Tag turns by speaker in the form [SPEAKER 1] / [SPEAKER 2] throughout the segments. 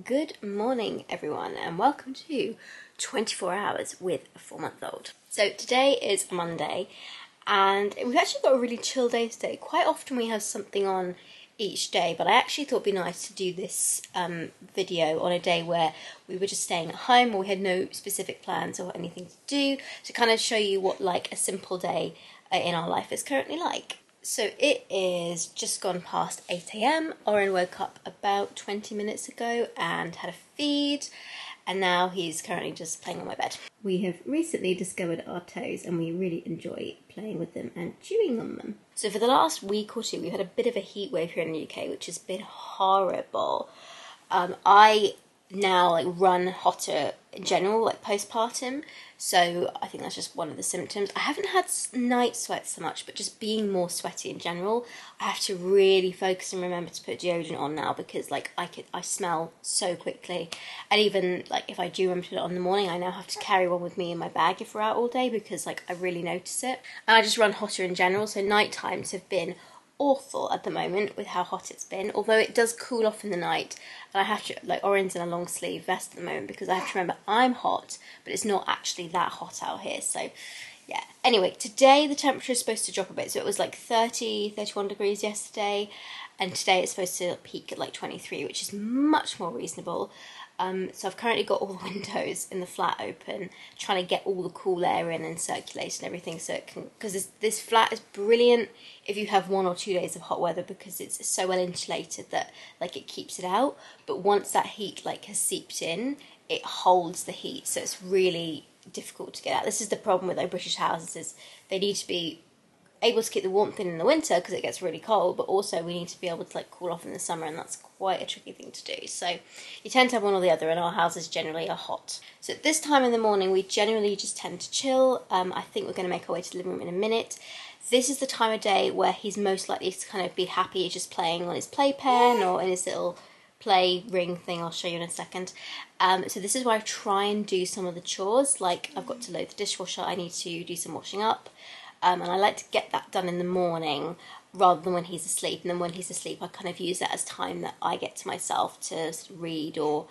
[SPEAKER 1] Good morning, everyone, and welcome to 24 Hours with a 4-month-old. So today is Monday, and we've actually got a really chill day today. Quite often we have something on each day, but I actually thought it'd be nice to do this video on a day where we were just staying at home or we had no specific plans or anything to do, to kind of show you what like a simple day in our life is currently like. So it is just gone past 8 AM. Oren woke up about 20 minutes ago and had a feed, and now he's currently just playing on my bed. We have recently discovered our toes and we really enjoy playing with them and chewing on them. So for the last week or two we've had a bit of a heat wave here in the UK, which has been horrible. I now run hotter in general, like postpartum, so I think that's just one of the symptoms. I haven't had night sweats so much, but just being more sweaty in general. I have to really focus and remember to put deodorant on now, because I smell so quickly, and even if I do remember to put it on in the morning, I now have to carry one with me in my bag if we're out all day, because I really notice it. And I just run hotter in general, so night times have been awful at the moment with how hot it's been, although it does cool off in the night. And I have to, Oren's in a long sleeve vest at the moment because I have to remember I'm hot, but it's not actually that hot out here. So yeah, anyway, today the temperature is supposed to drop a bit, so it was 31 degrees yesterday, and today it's supposed to peak at 23, which is much more reasonable. So I've currently got all the windows in the flat open, trying to get all the cool air in and circulate and everything, so it can, because this flat is brilliant if you have 1 or 2 days of hot weather, because it's so well insulated that it keeps it out. But once that heat has seeped in, it holds the heat, so it's really difficult to get out. This is the problem with British houses, is they need to be able to keep the warmth in the winter because it gets really cold, but also we need to be able to cool off in the summer, and that's quite a tricky thing to do. So you tend to have one or the other, and our houses generally are hot. So at this time in the morning we generally just tend to chill. I think we're going to make our way to the living room in a minute. This is the time of day where he's most likely to kind of be happy just playing on his playpen or in his little play ring thing. I'll show you in a second. So this is where I try and do some of the chores, I've got to load the dishwasher, I need to do some washing up. And I like to get that done in the morning rather than when he's asleep. And then when he's asleep, I kind of use that as time that I get to myself to read or,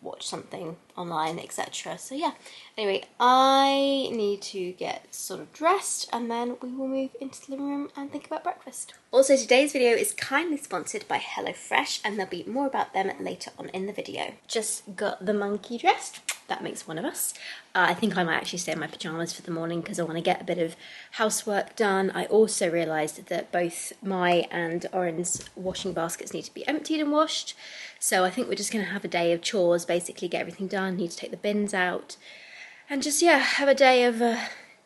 [SPEAKER 1] watch something online, etc. So yeah, anyway, I need to get sort of dressed, and then we will move into the living room and think about breakfast. Also, today's video is kindly sponsored by HelloFresh, and there'll be more about them later on in the video. Just got the monkey dressed. That makes one of us. I think I might actually stay in my pyjamas for the morning because I want to get a bit of housework done. I also realised that both my and Oren's washing baskets need to be emptied and washed. So I think we're just going to have a day of chores, basically get everything done, need to take the bins out, and just, yeah, have a day of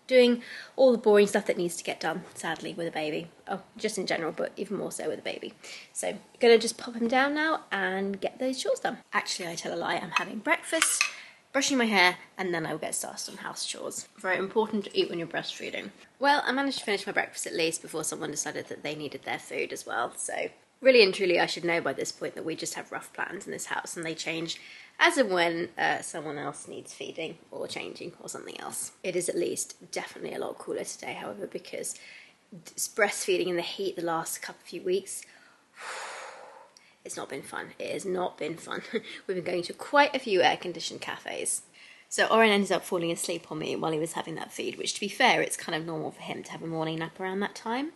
[SPEAKER 1] doing all the boring stuff that needs to get done, sadly, with a baby. Oh, just in general, but even more so with a baby. So I'm going to just pop him down now and get those chores done. Actually, I tell a lie, I'm having breakfast, brushing my hair, and then I will get started on house chores. Very important to eat when you're breastfeeding. Well, I managed to finish my breakfast at least before someone decided that they needed their food as well. So really and truly, I should know by this point that we just have rough plans in this house, and they change as and when someone else needs feeding or changing or something else. It is at least definitely a lot cooler today, however, because breastfeeding in the heat the last few weeks, it's not been fun. It has not been fun. We've been going to quite a few air-conditioned cafes. So Oren ended up falling asleep on me while he was having that feed, which, to be fair, it's kind of normal for him to have a morning nap around that time.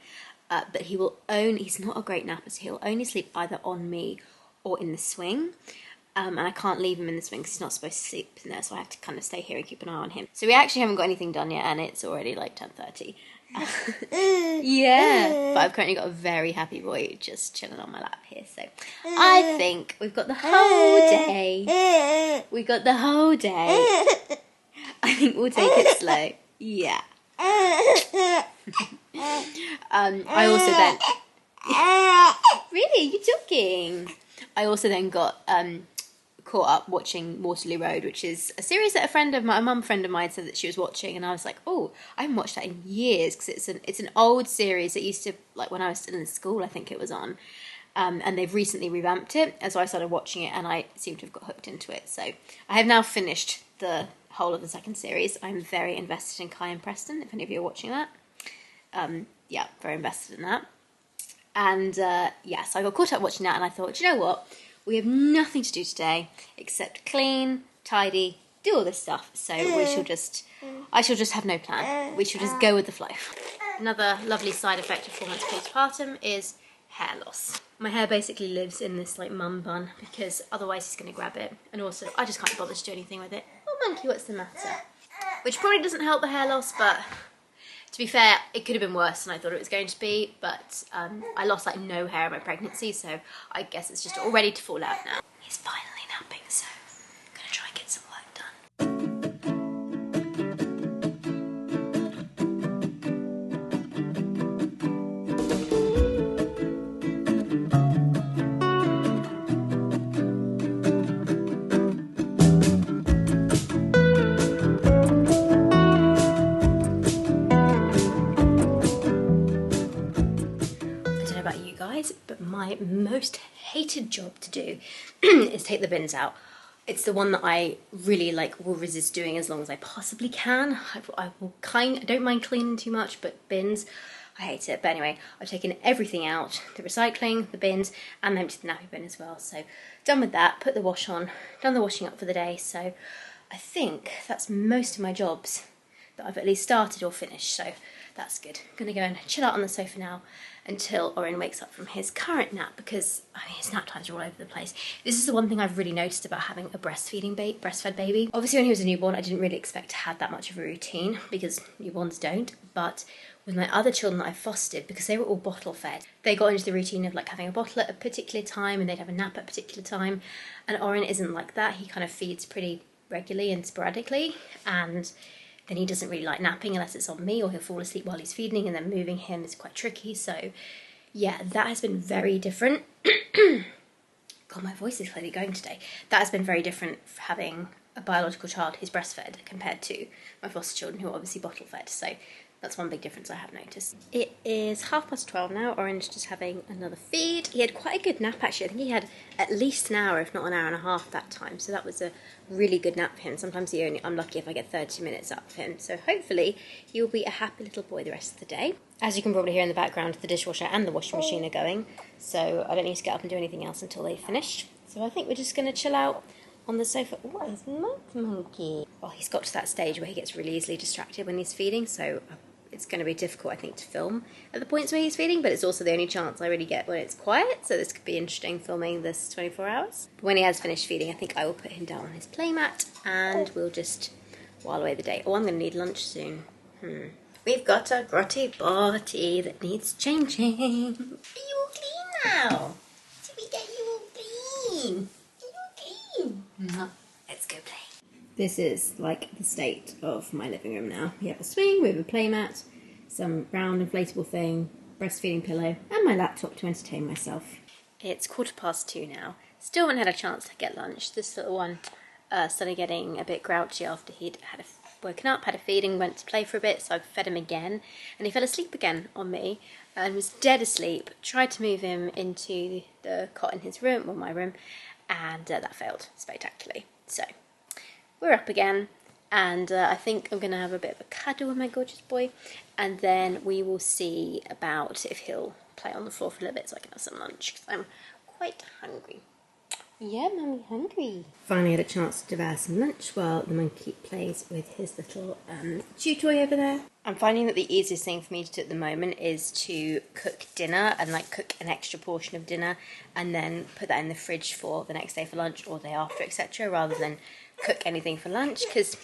[SPEAKER 1] But he's not a great napper, so he'll only sleep either on me or in the swing. And I can't leave him in the swing because he's not supposed to sleep in there, so I have to kind of stay here and keep an eye on him. So we actually haven't got anything done yet, and it's already 10:30. Yeah, but I've currently got a very happy boy just chilling on my lap here, so I think we've got the whole day. We got the whole day. I think we'll take it slow. Yeah. I also then... Really? You're joking? I also then got caught up watching Waterloo Road, which is a series that a mum friend of mine said that she was watching, and I was like, oh, I haven't watched that in years, because it's an old series that used to, when I was still in school, I think it was on, and they've recently revamped it, and so I started watching it, and I seem to have got hooked into it. So I have now finished the whole of the second series. I'm very invested in Kai and Preston, if any of you are watching that. Yeah, very invested in that. And yeah, so I got caught up watching that, and I thought, do you know what? we have nothing to do today except clean, tidy, do all this stuff. So I shall just have no plan. We shall just go with the flow. Another lovely side effect of 4 months postpartum is hair loss. My hair basically lives in this like mum bun because otherwise he's going to grab it, and also I just can't bother to do anything with it. Oh monkey, what's the matter? Which probably doesn't help the hair loss, but to be fair, it could have been worse than I thought it was going to be, but I lost like no hair in my pregnancy, so I guess it's just all ready to fall out now. He's finally napping, so I'm gonna try and get some work done. But my most hated job to do is take the bins out. It's the one that I really will resist doing as long as I possibly can. I don't mind cleaning too much, but bins, I hate it. But anyway, I've taken everything out, the recycling, the bins, and emptied the nappy bin as well. So done with that, put the wash on, done the washing up for the day. So I think that's most of my jobs that I've at least started or finished. So that's good. I'm gonna go and chill out on the sofa now until Oren wakes up from his current nap, because his nap times are all over the place. This is the one thing I've really noticed about having a breastfed baby. Obviously when he was a newborn, I didn't really expect to have that much of a routine because newborns don't, but with my other children that I fostered, because they were all bottle fed, they got into the routine of having a bottle at a particular time and they'd have a nap at a particular time, and Oren isn't like that. He kind of feeds pretty regularly and sporadically, and then he doesn't really like napping unless it's on me, or he'll fall asleep while he's feeding, and then moving him is quite tricky. So yeah, that has been very different. God, my voice is clearly going today. That has been very different for having a biological child who's breastfed compared to my foster children who are obviously bottle fed. So that's one big difference I have noticed. It is 12:30 now. Orange just having another feed. He had quite a good nap actually. I think he had at least an hour, if not an hour and a half that time. So that was a really good nap for him. Sometimes I'm lucky if I get 30 minutes up for him. So hopefully he will be a happy little boy the rest of the day. As you can probably hear in the background, the dishwasher and the washing machine are going. So I don't need to get up and do anything else until they've finished. So I think we're just going to chill out on the sofa. Oh, there's monkey. Oh, he's got to that stage where he gets really easily distracted when he's feeding. So it's going to be difficult, I think, to film at the points where he's feeding, but it's also the only chance I really get when it's quiet, so this could be interesting filming this 24 hours. But when he has finished feeding, I think I will put him down on his playmat and we'll just while away the day. Oh, I'm going to need lunch soon. We've got a grotty body that needs changing. Are you all clean now? Did we get you all clean? Are you all clean? Let's go play. This is the state of my living room now. We have a swing, we have a playmat, some round inflatable thing, breastfeeding pillow, and my laptop to entertain myself. It's 2:15 now. Still haven't had a chance to get lunch. This little one started getting a bit grouchy after he'd woken up, had a feeding, went to play for a bit, so I've fed him again, and he fell asleep again on me and was dead asleep. Tried to move him into the cot in his room, or my room, and that failed spectacularly. So we're up again, and I think I'm going to have a bit of a cuddle with my gorgeous boy, and then we will see about if he'll play on the floor for a little bit so I can have some lunch, because I'm quite hungry. Yeah, Mummy, hungry. Finally had a chance to devour some lunch while the monkey plays with his little chew toy over there. I'm finding that the easiest thing for me to do at the moment is to cook dinner and cook an extra portion of dinner and then put that in the fridge for the next day for lunch or day after, etc., rather than cook anything for lunch, because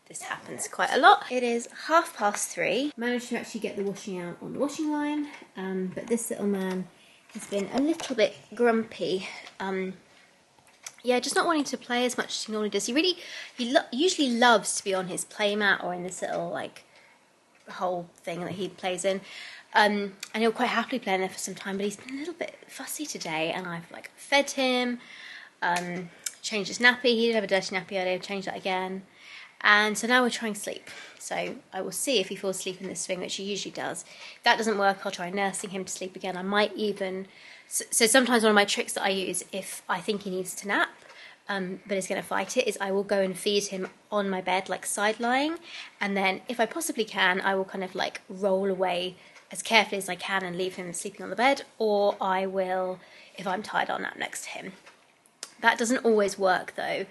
[SPEAKER 1] this happens quite a lot. It is 3:30. Managed to actually get the washing out on the washing line, but this little man has been a little bit grumpy. Yeah, just not wanting to play as much as he normally does. He usually loves to be on his playmat or in this little hole thing that he plays in, and he'll quite happily play in there for some time. But he's been a little bit fussy today, and I've fed him, changed his nappy. He did have a dirty nappy earlier. Changed that again, and so now we're trying sleep. So I will see if he falls asleep in this swing, which he usually does. If that doesn't work, I'll try nursing him to sleep again. I might even. So sometimes one of my tricks that I use if I think he needs to nap, but is going to fight it, is I will go and feed him on my bed, side lying, and then if I possibly can, I will kind of roll away as carefully as I can and leave him sleeping on the bed, or I will, if I'm tired, I'll nap next to him. That doesn't always work though,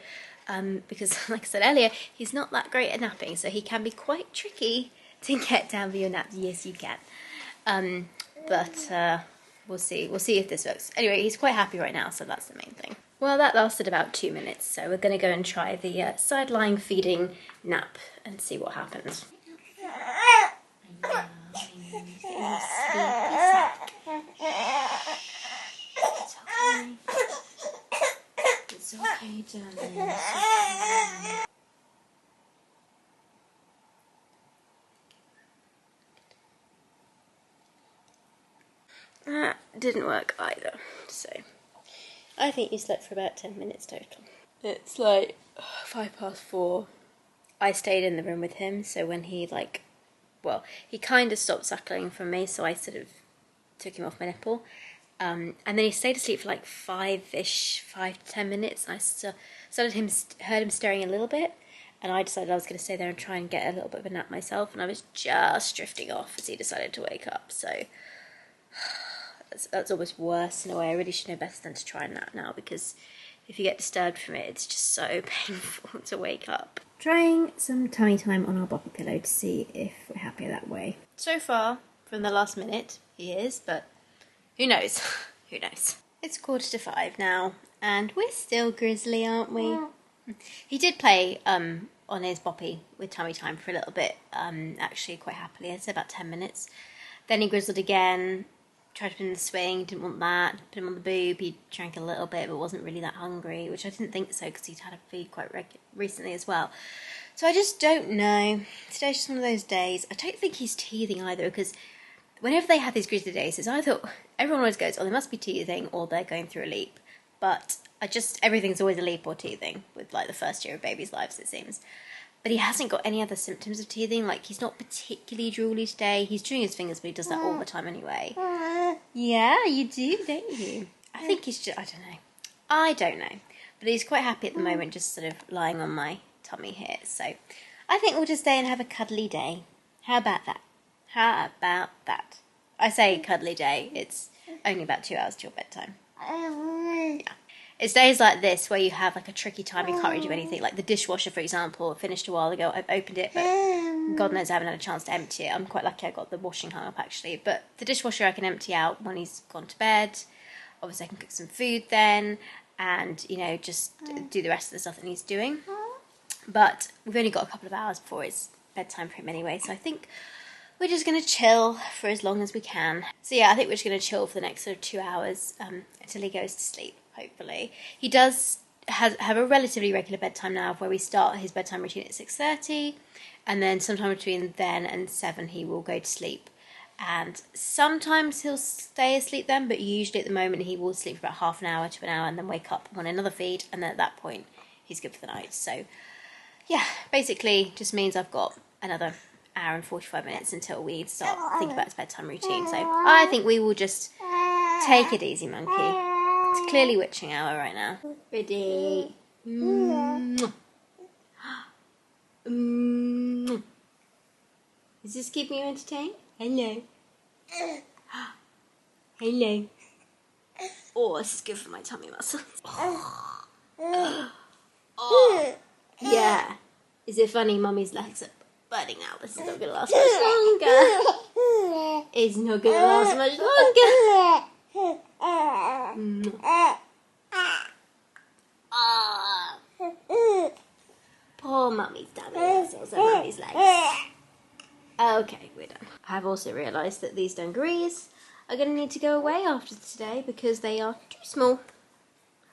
[SPEAKER 1] because like I said earlier, he's not that great at napping, so he can be quite tricky to get down for your naps. Yes, you can. But we'll see. We'll see if this works. Anyway, he's quite happy right now, so that's the main thing. Well, that lasted about 2 minutes, so we're going to go and try the side-lying feeding nap and see what happens. It's okay, darling. That didn't work either, so I think you slept for about 10 minutes total. It's like 4:05. I stayed in the room with him, so when he he kind of stopped suckling from me, so I sort of took him off my nipple. And then he stayed asleep for like 5 to 10 minutes, and I heard him stirring a little bit, and I decided I was going to stay there and try and get a little bit of a nap myself, and I was just drifting off as he decided to wake up, so that's almost worse in a way. I really should know better than to try and nap now, because if you get disturbed from it, it's just so painful to wake up. Trying some tummy time on our boppy pillow to see if we're happier that way. So far, from the last minute, he is, but who knows? Who knows? It's 4:45 now, and we're still grizzly, aren't we? He did play on his boppy with tummy time for a little bit, actually quite happily. I'd say about 10 minutes. Then he grizzled again, tried to put him in the swing, didn't want that, put him on the boob. He drank a little bit, but wasn't really that hungry, which I didn't think so, because he'd had a feed quite recently as well. So I just don't know. Today's just one of those days. I don't think he's teething either, because whenever they have these grizzly days, it's either, everyone always goes, oh, they must be teething, or they're going through a leap. But everything's always a leap or teething, with like the first year of babies' lives, it seems. But he hasn't got any other symptoms of teething. Like, he's not particularly drooly today. He's chewing his fingers, but he does that all the time anyway. Yeah, you do, don't you? I think he's just, I don't know. But he's quite happy at the moment, just sort of lying on my tummy here. So I think we'll just stay and have a cuddly day. How about that? How about that? I say cuddly day. It's only about 2 hours till bedtime. Yeah. It's days like this where you have like a tricky time, you can't really do anything. Like the dishwasher, for example, finished a while ago. I've opened it, but God knows I haven't had a chance to empty it. I'm quite lucky I got the washing hung up, actually. But the dishwasher I can empty out when he's gone to bed. Obviously I can cook some food then, and, you know, just do the rest of the stuff that he's doing. But we've only got a couple of hours before it's bedtime for him anyway, so I think we're just going to chill for as long as we can. So yeah, I think we're just going to chill for the next sort of 2 hours until he goes to sleep, hopefully. He does have a relatively regular bedtime now, where we start his bedtime routine at 6:30, and then sometime between then and 7 he will go to sleep. And sometimes he'll stay asleep then, but usually at the moment he will sleep for about half an hour to an hour and then wake up on another feed, and then at that point he's good for the night. So yeah, basically just means I've got another hour and 45 minutes until we start thinking about his bedtime routine. So I think we will just take it easy, monkey. It's clearly witching hour right now. Ready? Is this keeping you entertained? Hello. Hello. Oh, this is good for my tummy muscles. Oh. Yeah. Is it funny? Mummy's legs are burning out. This is not going to last much longer. It's not going to last much longer. Poor Mummy's tummy muscles and Mummy's legs. Okay, we're done. I've also realised that these dungarees are going to need to go away after today because they are too small.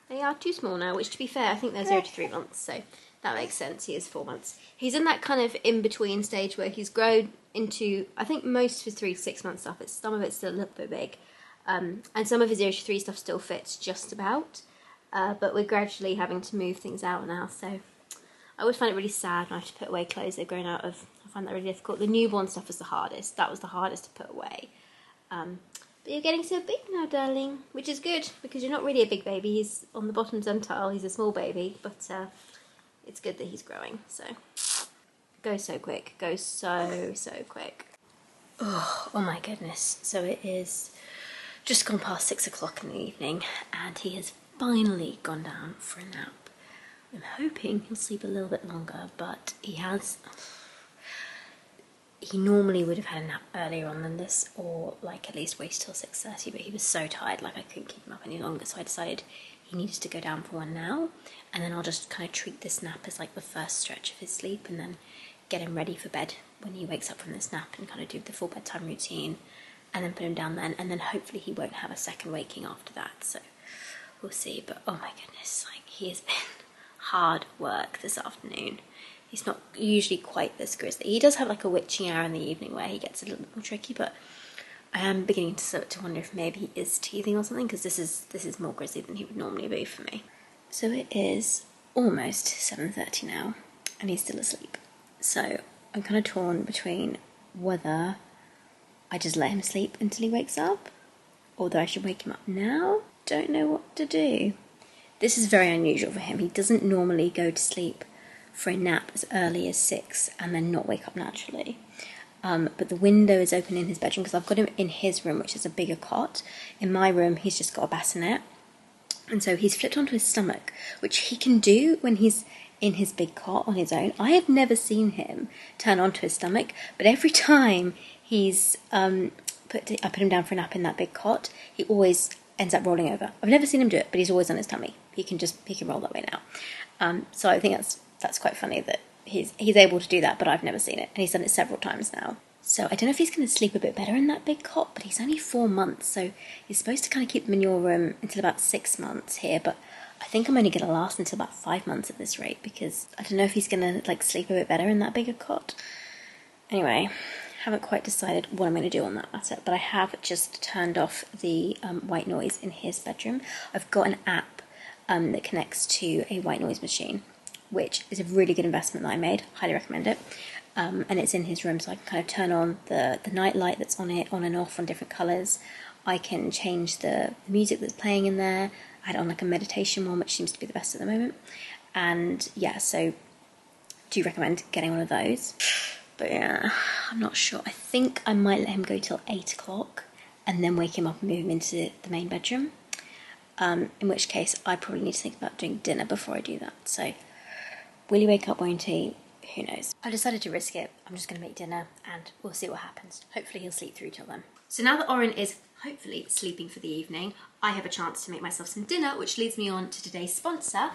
[SPEAKER 1] They are too small now, which, to be fair, I think they're 0 to 3 months, so that makes sense. He is 4 months. He's in that kind of in-between stage where he's grown into, I think, most of his 3 to 6 month stuff. Some of it's still a little bit big, and some of his 0 to 3 stuff still fits just about, but we're gradually having to move things out now, so I always find it really sad when I have to put away clothes they've grown out of. I find that really difficult. The newborn stuff was the hardest. That was the hardest to put away. But you're getting so big now, darling, which is good, because you're not really a big baby. He's on the bottom centile. He's a small baby, but it's good that he's growing, so. Goes so quick. Goes so quick. Oh my goodness. So it is just gone past 6 o'clock in the evening, and he has finally gone down for a nap. I'm hoping he'll sleep a little bit longer, but he normally would have had a nap earlier on than this, or like at least wait till 6:30, but he was so tired, like I couldn't keep him up any longer, so I decided he needed to go down for one now, and then I'll just kind of treat this nap as like the first stretch of his sleep, and then get him ready for bed when he wakes up from this nap, and kind of do the full bedtime routine, and then put him down then, and then hopefully he won't have a second waking after that, so we'll see. But oh my goodness, like he has been hard work this afternoon. He's not usually quite this grizzly. He does have like a witching hour in the evening where he gets a little bit more tricky, but I am beginning to wonder if maybe he is teething or something, because this is more grizzly than he would normally be for me. So it is almost 7:30 now, and he's still asleep. So I'm kind of torn between whether I just let him sleep until he wakes up, or that I should wake him up now. Don't know what to do. This is very unusual for him. He doesn't normally go to sleep for a nap as early as 6 and then not wake up naturally. But the window is open in his bedroom because I've got him in his room, which is a bigger cot. In my room, he's just got a bassinet. And so he's flipped onto his stomach, which he can do when he's in his big cot on his own. I have never seen him turn onto his stomach, but every time he's I put him down for a nap in that big cot, he always ends up rolling over. I've never seen him do it, but he's always on his tummy. He can roll that way now. So I think that's quite funny that he's able to do that, but I've never seen it, and he's done it several times now. So I don't know if he's going to sleep a bit better in that big cot, but he's only 4 months, so you're supposed to kind of keep them in your room until about 6 months here, but I think I'm only going to last until about 5 months at this rate, because I don't know if he's going to like sleep a bit better in that bigger cot. Anyway, haven't quite decided what I'm going to do on that matter, but I have just turned off the white noise in his bedroom. I've got an app that connects to a white noise machine, which is a really good investment that I made. Highly recommend it. And it's in his room, so I can kind of turn on the night light that's on it, on and off on different colours. I can change the music that's playing in there. I had on like a meditation one, which seems to be the best at the moment. And yeah, so do recommend getting one of those. But yeah, I'm not sure. I think I might let him go till 8 o'clock and then wake him up and move him into the main bedroom. In which case, I probably need to think about doing dinner before I do that. So, will he wake up, won't he? Who knows? I decided to risk it. I'm just going to make dinner and we'll see what happens. Hopefully he'll sleep through till then. So now that Oren is hopefully sleeping for the evening, I have a chance to make myself some dinner, which leads me on to today's sponsor,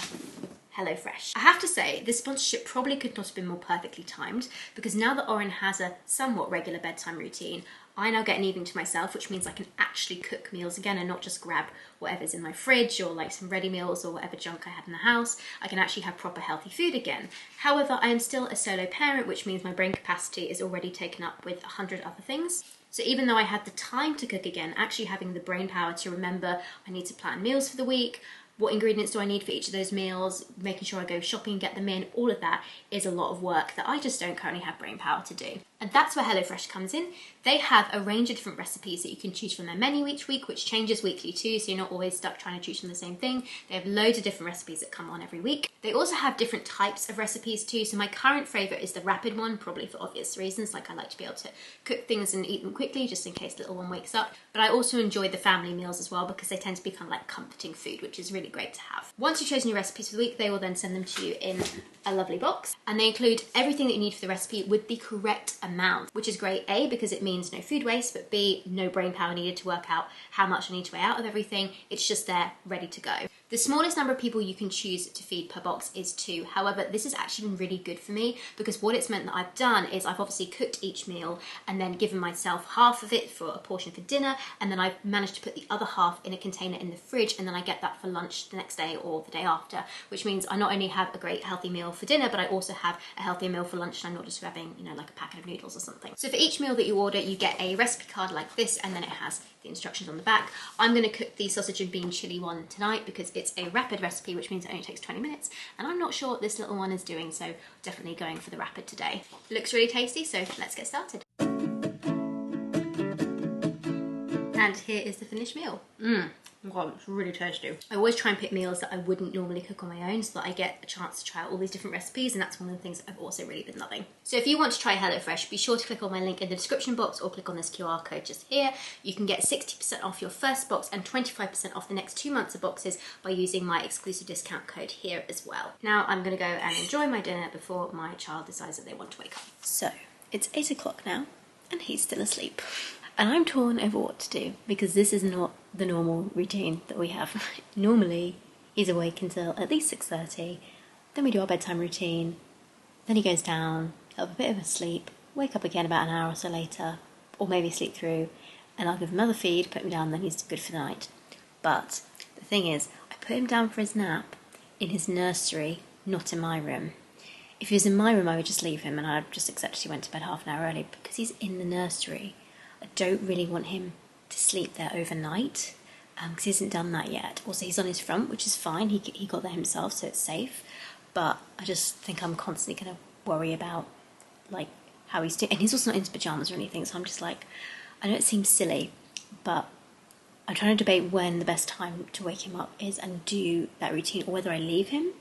[SPEAKER 1] HelloFresh. I have to say, this sponsorship probably could not have been more perfectly timed, because now that Oren has a somewhat regular bedtime routine, I now get an evening to myself, which means I can actually cook meals again and not just grab whatever's in my fridge or like some ready meals or whatever junk I had in the house. I can actually have proper healthy food again. However, I am still a solo parent, which means my brain capacity is already taken up with 100 other things. So even though I had the time to cook again, actually having the brain power to remember I need to plan meals for the week, what ingredients do I need for each of those meals, making sure I go shopping and get them in, all of that is a lot of work that I just don't currently have brain power to do. And that's where HelloFresh comes in. They have a range of different recipes that you can choose from their menu each week, which changes weekly too, so you're not always stuck trying to choose from the same thing. They have loads of different recipes that come on every week. They also have different types of recipes too, so my current favourite is the rapid one, probably for obvious reasons, like I like to be able to cook things and eat them quickly, just in case the little one wakes up. But I also enjoy the family meals as well, because they tend to be kind of like comforting food, which is really great to have. Once you've chosen your recipes for the week, they will then send them to you in a lovely box, and they include everything that you need for the recipe with the correct amount, which is great, A, because it means no food waste, but B, no brain power needed to work out how much I need to weigh out of everything. It's just there, ready to go. The smallest number of people you can choose to feed per box is 2. However, this has actually been really good for me, because what it's meant that I've done is I've obviously cooked each meal and then given myself half of it for a portion for dinner, and then I've managed to put the other half in a container in the fridge, and then I get that for lunch the next day or the day after, which means I not only have a great healthy meal for dinner, but I also have a healthier meal for lunch, and I'm not just grabbing, like a packet of noodles or something. So for each meal that you order, you get a recipe card like this, and then it has the instructions on the back. I'm going to cook the sausage and bean chili one tonight because it's a rapid recipe, which means it only takes 20 minutes, and I'm not sure what this little one is doing, so definitely going for the rapid today. It looks really tasty, so let's get started. And here is the finished meal. God, it's really tasty. I always try and pick meals that I wouldn't normally cook on my own so that I get a chance to try out all these different recipes, and that's one of the things I've also really been loving. So if you want to try HelloFresh, be sure to click on my link in the description box or click on this QR code just here. You can get 60% off your first box and 25% off the next 2 months of boxes by using my exclusive discount code here as well. Now I'm going to go and enjoy my dinner before my child decides that they want to wake up. So it's 8 o'clock now and he's still asleep. And I'm torn over what to do because this is not the normal routine that we have. Normally, he's awake until at least 6:30, then we do our bedtime routine, then he goes down, he'll have a bit of a sleep, wake up again about an hour or so later, or maybe sleep through, and I'll give him another feed, put him down, then he's good for the night. But the thing is, I put him down for his nap in his nursery, not in my room. If he was in my room, I would just leave him and I'd just accept he went to bed half an hour early. Because he's in the nursery, I don't really want him to sleep there overnight because he hasn't done that yet. Also, he's on his front, which is fine. He got there himself, so it's safe. But I just think I'm constantly going to worry about like how he's doing. And he's also not in his pyjamas or anything, so I'm just like, I know it seems silly, but I'm trying to debate when the best time to wake him up is and do that routine, or whether I leave him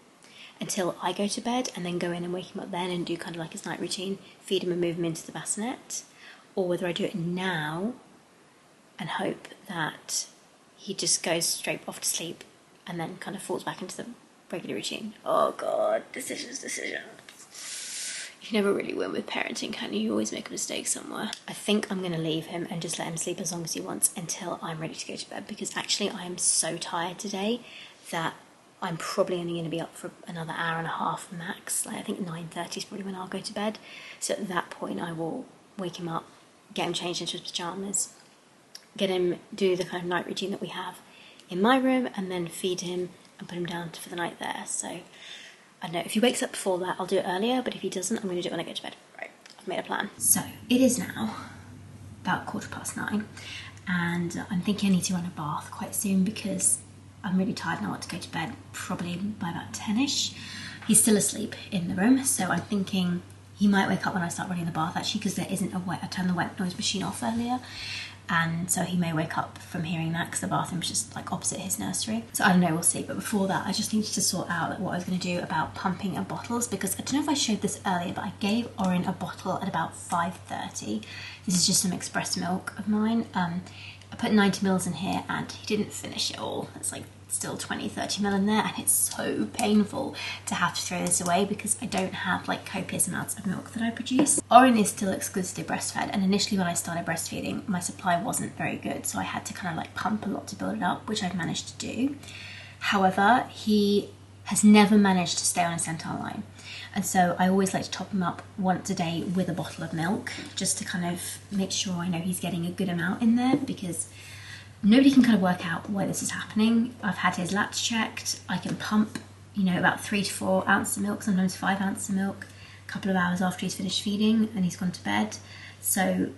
[SPEAKER 1] until I go to bed and then go in and wake him up then and do kind of like his night routine, feed him and move him into the bassinet. Or whether I do it now and hope that he just goes straight off to sleep and then kind of falls back into the regular routine. Oh God, decisions. You never really win with parenting, can you? You always make a mistake somewhere. I think I'm going to leave him and just let him sleep as long as he wants until I'm ready to go to bed, because actually I am so tired today that I'm probably only going to be up for another hour and a half max. Like I think 9:30 is probably when I'll go to bed. So at that point I will wake him up, get him changed into his pyjamas, get him do the kind of night routine that we have in my room, and then feed him and put him down for the night there. So I don't know, if he wakes up before that I'll do it earlier, but if he doesn't, I'm going to do it when I go to bed. Right, I've made a plan. So it is now about 9:15 and I'm thinking I need to run a bath quite soon because I'm really tired and I want to go to bed probably by about 10ish. He's still asleep in the room, so I'm thinking he might wake up when I start running the bath actually, because there isn't I turned the wet noise machine off earlier, and so he may wake up from hearing that because the bathroom's just like opposite his nursery. So I don't know, we'll see. But before that I just needed to sort out like what I was going to do about pumping and bottles, because I don't know if I showed this earlier, but I gave Orin a bottle at about 5:30. This is just some express milk of mine. I put 90ml in here and he didn't finish it all. It's like still 20-30ml in there, and it's so painful to have to throw this away because I don't have like copious amounts of milk that I produce. Orin is still exclusively breastfed, and initially when I started breastfeeding my supply wasn't very good, so I had to kind of like pump a lot to build it up, which I've managed to do. However, he has never managed to stay on a centile line, and so I always like to top him up once a day with a bottle of milk just to kind of make sure I know he's getting a good amount in there, because nobody can kind of work out why this is happening. I've had his lats checked. I can pump, you know, about 3 to 4 ounces of milk, sometimes 5 ounces of milk, a couple of hours after he's finished feeding and he's gone to bed. So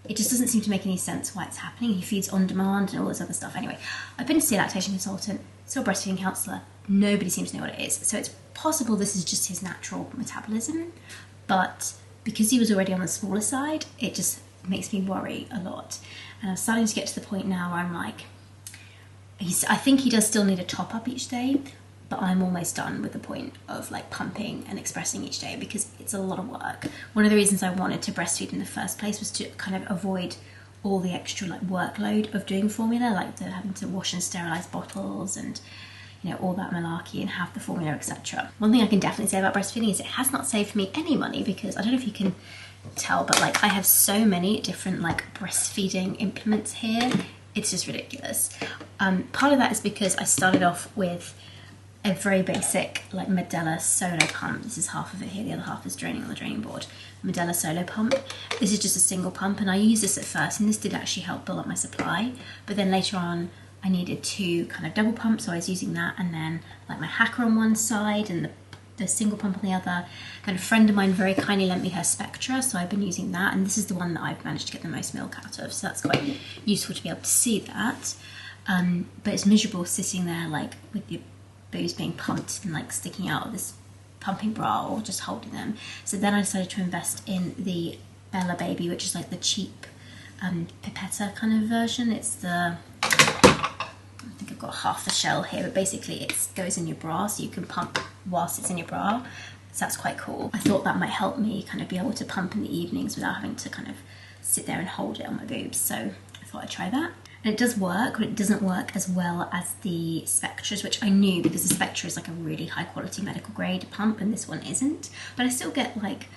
[SPEAKER 1] it just doesn't seem to make any sense why it's happening. He feeds on demand and all this other stuff. Anyway, I've been to see a lactation consultant, saw a breastfeeding counsellor. Nobody seems to know what it is. So it's possible this is just his natural metabolism, but because he was already on the smaller side, it just makes me worry a lot. And I'm starting to get to the point now where I'm like, I think he does still need a top up each day, but I'm almost done with the point of like pumping and expressing each day because it's a lot of work. One of the reasons I wanted to breastfeed in the first place was to kind of avoid all the extra like workload of doing formula, like having to wash and sterilize bottles and, you know, all that malarkey and have the formula, etc. One thing I can definitely say about breastfeeding is it has not saved me any money, because I don't know if you can tell, but like I have so many different like breastfeeding implements here. It's just ridiculous. Part of that is because I started off with a very basic like Medela Solo pump. This is half of it here, the other half is draining on the draining board. Medela Solo pump. This is just a single pump, and I used this at first and this did actually help build up my supply, but then later on I needed to kind of double pump, so I was using that, and then like my Hacker on one side and the single pump on the other. And a friend of mine very kindly lent me her Spectra, so I've been using that, and this is the one that I've managed to get the most milk out of, so that's quite useful to be able to see that. But it's miserable sitting there like with your boobs being pumped and like sticking out of this pumping bra or just holding them. So then I decided to invest in the Bella Baby, which is like the cheap Pipetta kind of version. It's the, I think I've got half the shell here, but basically it goes in your bra, so you can pump whilst it's in your bra. So that's quite cool. I thought that might help me kind of be able to pump in the evenings without having to kind of sit there and hold it on my boobs. So I thought I'd try that. And it does work, but it doesn't work as well as the Spectras, which I knew because the Spectra is like a really high quality medical grade pump and this one isn't. But I still get like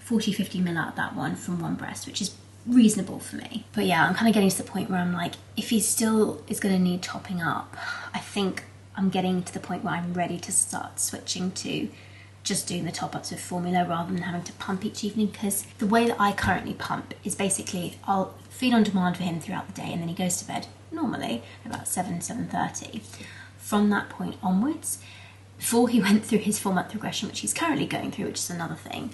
[SPEAKER 1] 40-50 mil out of that one from one breast, which is reasonable for me. But yeah, I'm kind of getting to the point where I'm like, if he still is going to need topping up, I think I'm getting to the point where I'm ready to start switching to just doing the top ups with formula rather than having to pump each evening, because the way that I currently pump is basically I'll feed on demand for him throughout the day and then he goes to bed normally about 7:30. From that point onwards, before he went through his 4-month regression, which he's currently going through, which is another thing,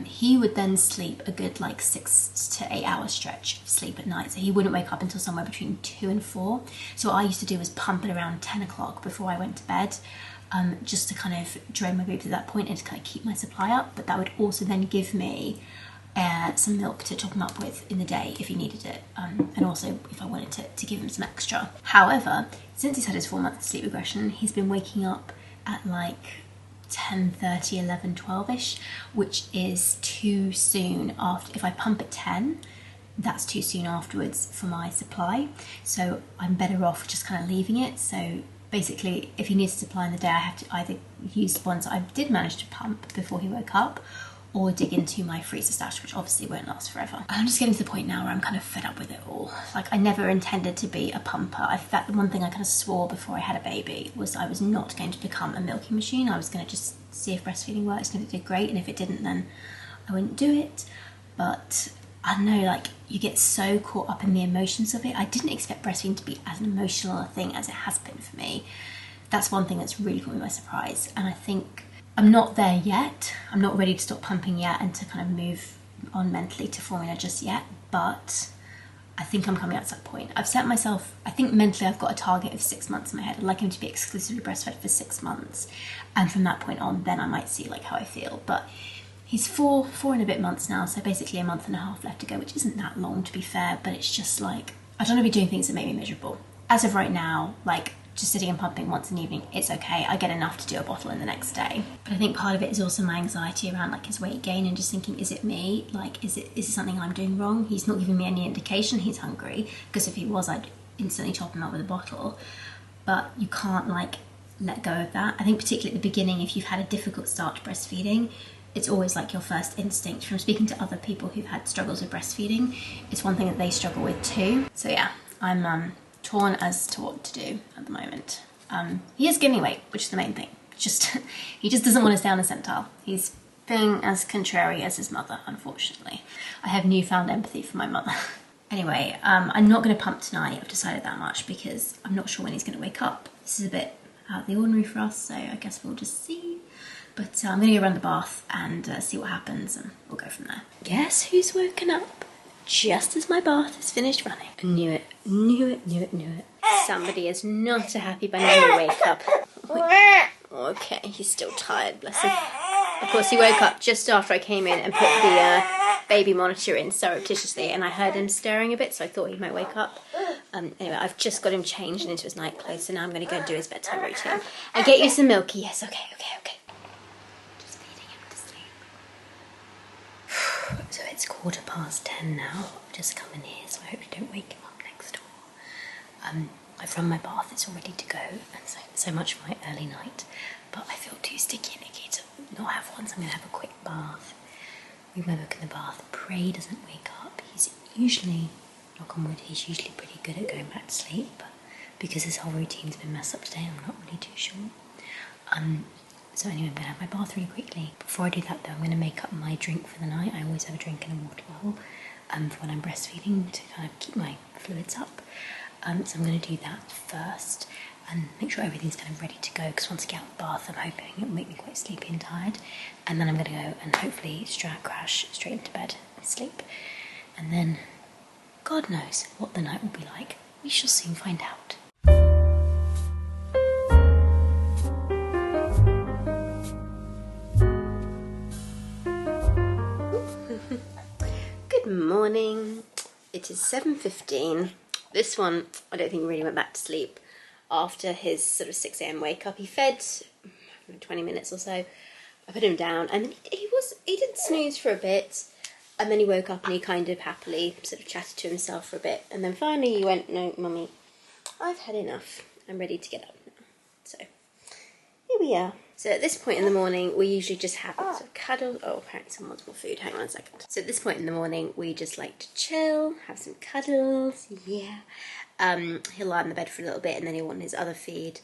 [SPEAKER 1] he would then sleep a good like 6 to 8 hour stretch of sleep at night. So he wouldn't wake up until somewhere between 2 and 4. So what I used to do was pump at around 10 o'clock before I went to bed, just to kind of drain my boobs at that point and to kind of keep my supply up. But that would also then give me some milk to top him up with in the day if he needed it, and also if I wanted to give him some extra. However, since he's had his 4-month sleep regression, he's been waking up at like 10:30, 11, 12ish, which is too soon after. If I pump at 10, that's too soon afterwards for my supply, so I'm better off just kind of leaving it. So basically, if he needs supply in the day, I have to either use the ones that I did manage to pump before he woke up, or dig into my freezer stash, which obviously won't last forever. I'm just getting to the point now where I'm kind of fed up with it all. Like, I never intended to be a pumper. In fact, the one thing I kind of swore before I had a baby was I was not going to become a milking machine. I was going to just see if breastfeeding works, and if it did, great, and if it didn't, then I wouldn't do it. But I don't know, like, you get so caught up in the emotions of it. I didn't expect breastfeeding to be as an emotional a thing as it has been for me. That's one thing that's really caught me by surprise, and I think I'm not there yet. I'm not ready to stop pumping yet and to kind of move on mentally to formula just yet, but I think I'm coming out to that point. I've set myself, I think mentally I've got a target of 6 months in my head. I'd like him to be exclusively breastfed for 6 months, and from that point on, then I might see like how I feel. But he's four and a bit months now, so basically a month and a half left to go, which isn't that long to be fair, but it's just like, I don't want to be doing things that make me miserable. As of right now, like, just sitting and pumping once an evening, it's okay. I get enough to do a bottle in the next day. But I think part of it is also my anxiety around like his weight gain and just thinking, is it me? Like, is it something I'm doing wrong? He's not giving me any indication he's hungry, because if he was, I'd instantly top him up with a bottle. But you can't like let go of that. I think particularly at the beginning, if you've had a difficult start to breastfeeding, it's always like your first instinct. From speaking to other people who've had struggles with breastfeeding, it's one thing that they struggle with too. So yeah, I'm torn as to what to do at the moment. He is gaining weight, which is the main thing. Just he just doesn't want to stay on a centile. He's being as contrary as his mother, unfortunately. I have newfound empathy for my mother. Anyway, I'm not going to pump tonight. I've decided that much because I'm not sure when he's going to wake up. This is a bit out of the ordinary for us, so I guess we'll just see. But I'm going to go run the bath and see what happens, and we'll go from there. Guess who's woken up just as my bath is finished running? I knew it, knew it, knew it, knew it. Somebody is not a happy bunny when you wake up. Okay, he's still tired, bless him. Of course, he woke up just after I came in and put the baby monitor in surreptitiously, and I heard him stirring a bit, so I thought he might wake up. Anyway, I've just got him changed into his night clothes, so now I'm going to go and do his bedtime routine. And get you some milky. Yes, okay. Just feeding him to sleep. So it's 10:15 now. I've just come in here, so I hope you don't wake him up next door. I've run my bath, it's all ready to go, and so much for my early night, but I feel too sticky and icky to not have one, so I'm going to have a quick bath, read my book in the bath, pray he doesn't wake up. He's usually, knock on wood, he's usually pretty good at going back to sleep, but because his whole routine's been messed up today, I'm not really too sure. So anyway, I'm going to have my bath really quickly. Before I do that though, I'm going to make up my drink for the night. I always have a drink in a water bottle for when I'm breastfeeding to kind of keep my fluids up. So I'm going to do that first and make sure everything's kind of ready to go, because once I get out of the bath, I'm hoping it will make me quite sleepy and tired. And then I'm going to go and hopefully crash straight into bed and sleep. And then, God knows what the night will be like. We shall soon find out. Good morning. It it is 7:15. This one, I don't think really went back to sleep after his sort of 6 a.m. wake up. He fed 20 minutes or so. I put him down, and then he did snooze for a bit, and then he woke up and he kind of happily sort of chatted to himself for a bit, and then finally he went, "No, Mummy, I've had enough. I'm ready to get up now." So here we are. So at this point in the morning, we usually just have sort of cuddle. Oh, apparently someone wants more food. Hang on a second. So at this point in the morning, we just like to chill, have some cuddles. Yeah. He'll lie on the bed for a little bit, and then he'll want his other feed.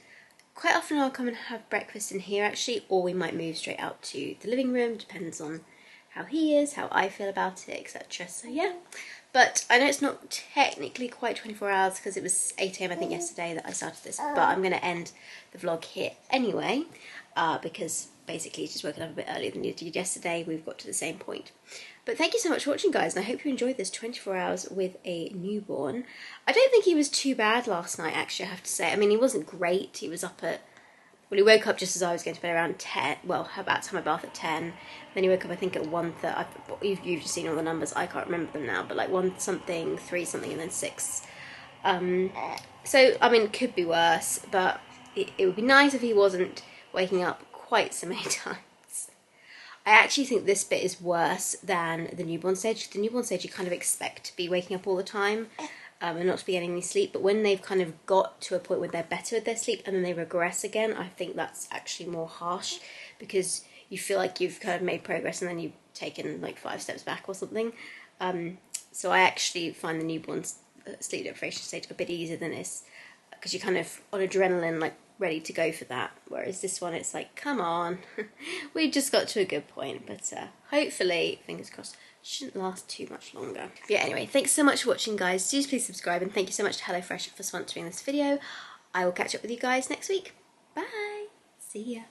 [SPEAKER 1] Quite often I'll come and have breakfast in here actually, or we might move straight out to the living room. Depends on how he is, how I feel about it, etc. So yeah. But I know it's not technically quite 24 hours because it was 8 a.m. I think yesterday that I started this, but I'm going to end the vlog here anyway, because basically he's just woken up a bit earlier than you did yesterday. We've got to the same point. But thank you so much for watching, guys, and I hope you enjoyed this 24 hours with a newborn. I don't think he was too bad last night, actually, I have to say. I mean, he wasn't great. He was up at... Well, he woke up just as I was going to bed around 10. Well, about time my bath at 10. Then he woke up, I think, at 1:30. You've just seen all the numbers. I can't remember them now. But like 1 something, 3 something, and then 6. So, I mean, it could be worse. But it would be nice if he wasn't waking up quite so many times. I actually think this bit is worse than the newborn stage. The newborn stage you kind of expect to be waking up all the time. And not to be getting any sleep, but when they've kind of got to a point where they're better with their sleep and then they regress again, I think that's actually more harsh, because you feel like you've kind of made progress and then you've taken like 5 steps back or something. So I actually find the newborn sleep deprivation stage a bit easier than this, because you're kind of on adrenaline, like ready to go for that, whereas this one it's like, come on, we just got to a good point. But hopefully, fingers crossed, shouldn't last too much longer. But yeah, anyway, thanks so much for watching, guys. Do please subscribe, and thank you so much to HelloFresh for sponsoring this video. I will catch up with you guys next week. Bye. See ya.